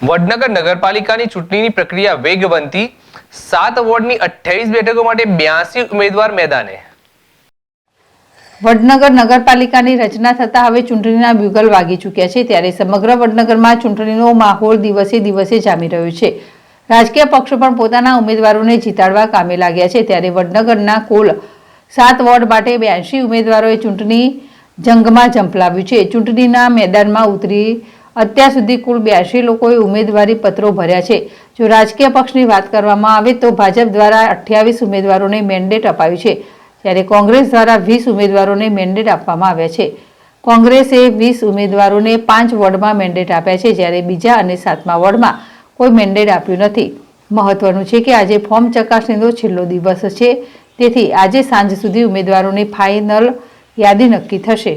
વડનગર નગરપાલિકાની ચૂંટણીની પ્રક્રિયા વેગવંતી 7 વોર્ડની 28 બેઠકો માટે 82 ઉમેદવાર મેદાને। વડનગર નગરપાલિકાની રચના થતા હવે ચૂંટણીના બ્યુગલ વાગી ચૂક્યા છે, ત્યારે સમગ્ર વડનગરમાં ચૂંટણીનો માહોલ દિવસે દિવસે જામી રહ્યો છે। રાજકીય પક્ષો પણ પોતાના ઉમેદવારોને જીતાડવા કામે લાગ્યા છે, ત્યારે વડનગરના કુલ 7 વોર્ડ માટે 82 ઉમેદવારોએ ચૂંટણી જંગમાં ઝંપલાવ્યું છે। ચૂંટણીના મેદાનમાં ઉતરી અત્યાર સુધી કુલ 82 લોકોએ ઉમેદવારી પત્રો ભર્યા છે। જો રાજકીય પક્ષની વાત કરવામાં આવે તો ભાજપ દ્વારા 28 ઉમેદવારોને મેન્ડેટ અપાયું છે, જ્યારે કોંગ્રેસ દ્વારા 20 ઉમેદવારોને મેન્ડેટ આપવામાં આવ્યા છે। કોંગ્રેસે 20 ઉમેદવારોને 5 વોર્ડમાં મેન્ડેટ આપ્યા છે, જ્યારે બીજા અને 7મા વોર્ડમાં કોઈ મેન્ડેટ આપ્યું નથી। મહત્વનું છે કે આજે ફોર્મ ચકાસણીનો છેલ્લો દિવસ છે, તેથી આજે સાંજ સુધી ઉમેદવારોની ફાઇનલ યાદી નક્કી થશે।